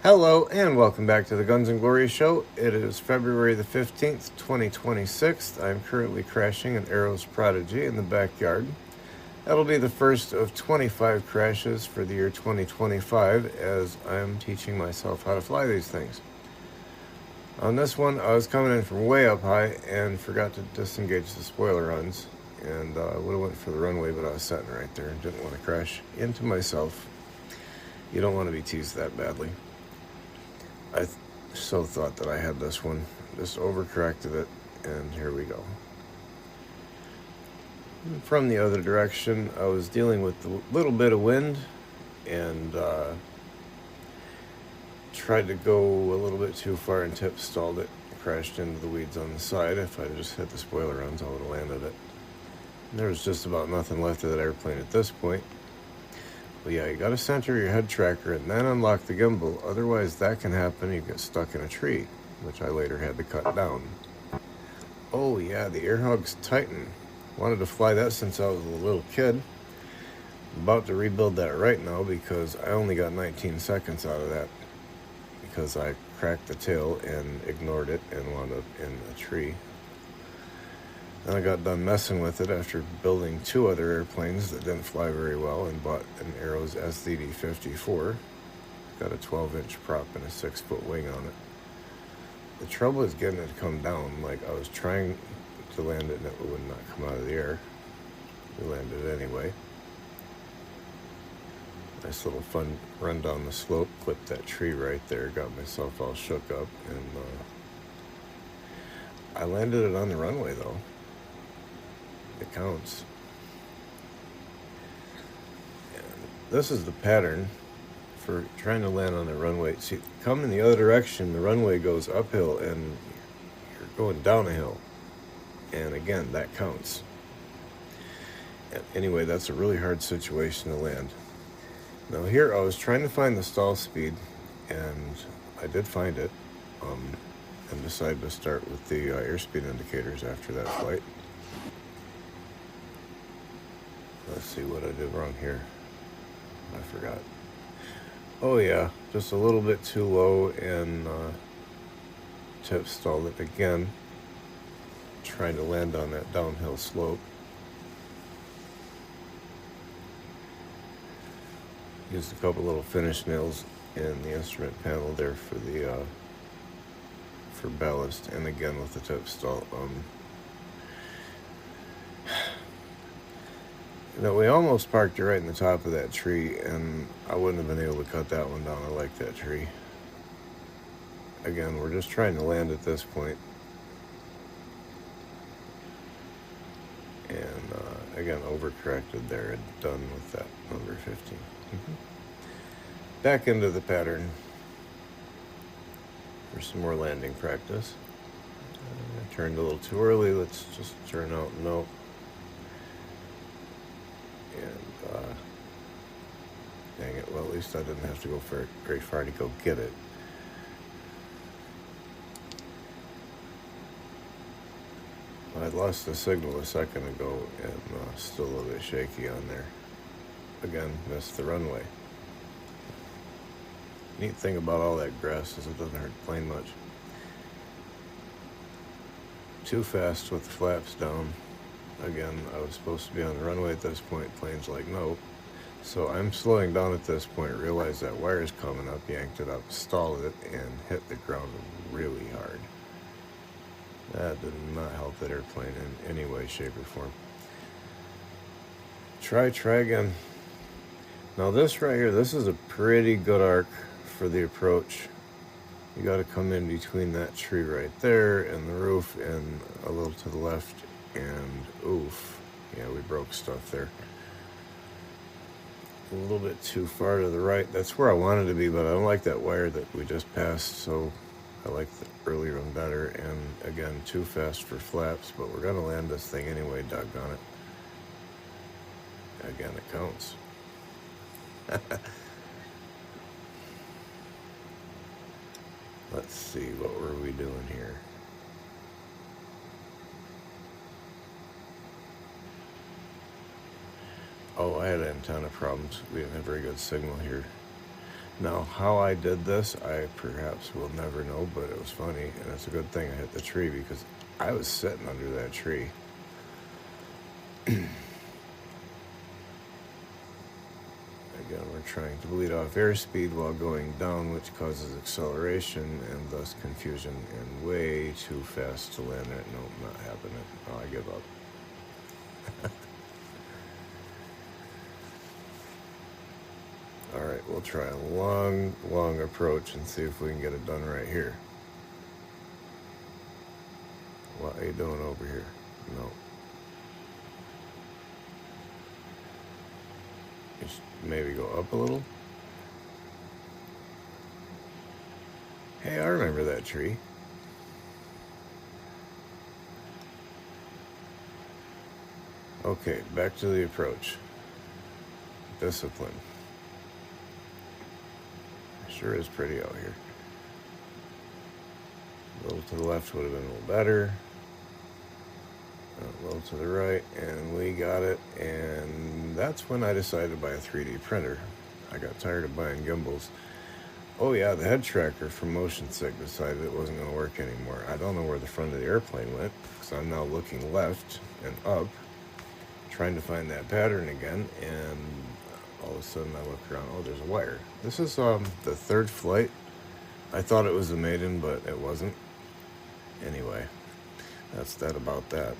Hello and welcome back to the Guns and Glory show. It is February the 15th, 2026. I'm currently crashing an Arrows Prodigy in the backyard. That'll be the first of 25 crashes for the year 2025 as I'm teaching myself how to fly these things. On this one, I was coming in from way up high and forgot to disengage the spoiler runs. And I would have went for the runway, but I was sitting right there and didn't want to crash into myself. You don't want to be teased that badly. I so thought that I had this one, just overcorrected it, and here we go. From the other direction, I was dealing with a little bit of wind and tried to go a little bit too far and tip stalled it, crashed into the weeds on the side. If I'd just hit the spoiler runs, I would have landed it. And there was just about nothing left of that airplane at this point. But yeah, you got to center your head tracker and then unlock the gimbal. Otherwise, that can happen. You get stuck in a tree, which I later had to cut down. Oh yeah, the Airhug's Titan. Wanted to fly that since I was a little kid. I'm about to rebuild that right now because I only got 19 seconds out of that because I cracked the tail and ignored it and wound up in a tree. Then I got done messing with it after building two other airplanes that didn't fly very well and bought an Arrows SDD-54. Got a 12-inch prop and a 6-foot wing on it. The trouble is getting it to come down. Like I was trying to land it and it would not come out of the air. We landed it anyway. Nice little fun run down the slope, clipped that tree right there, got myself all shook up, and I landed it on the runway though. It counts. And this is the pattern for trying to land on the runway. See, come in the other direction, the runway goes uphill and you're going down a hill. And again, that counts. And anyway, that's a really hard situation to land. Now here, I was trying to find the stall speed, and I did find it, and decided to start with the airspeed indicators after that flight. Let's see what I did wrong here. I forgot. Oh yeah, just a little bit too low and tip stalled it again. Trying to land on that downhill slope. Used a couple little finish nails in the instrument panel there for the for ballast, and again with the tip stall. We almost parked it right in the top of that tree, and I wouldn't have been able to cut that one down. I like that tree. Again, we're just trying to land at this point. And again, overcorrected there and done with that number 15. Back into the pattern for some more landing practice. I turned a little too early. Let's just turn out no. And dang it, well, at least I didn't have to go very far to go get it. I lost the signal a second ago and still a little bit shaky on there. Again, missed the runway. Neat thing about all that grass is it doesn't hurt the plane much. Too fast with the flaps down. Again, I was supposed to be on the runway at this point. Plane's like, nope. So I'm slowing down at this point, realized that wire's coming up, yanked it up, stalled it, and hit the ground really hard. That did not help that airplane in any way, shape, or form. Try again. Now this right here, this is a pretty good arc for the approach. You got to come in between that tree right there and the roof and a little to the left, and oof, yeah, we broke stuff there. A little bit too far to the right. That's where I wanted to be, but I don't like that wire that we just passed, so I like the earlier one better. And again, too fast for flaps, but we're gonna land this thing anyway, doggone it. Again, it counts. Let's see, what were we doing here? Oh, I had antenna problems. We didn't have very good signal here. Now, how I did this, I perhaps will never know, but it was funny, and it's a good thing I hit the tree because I was sitting under that tree. Again, we're trying to bleed off airspeed while going down, which causes acceleration and thus confusion and way too fast to land it. Nope, not happening. Oh, I give up. Alright, we'll try a long approach and see if we can get it done right here. What are you doing over here? No. Just maybe go up a little. Hey, I remember that tree. Okay, back to the approach. Discipline. Sure is pretty out here. A little to the left would have been a little better. A little to the right, and we got it. And that's when I decided to buy a 3D printer. I got tired of buying gimbals. Oh yeah, the head tracker from Motion Sick decided it wasn't going to work anymore. I don't know where the front of the airplane went, because I'm now looking left and up, trying to find that pattern again, and all of a sudden I look around, oh, there's a wire. This is the third flight. I thought it was the maiden, but it wasn't. Anyway, that's that about that.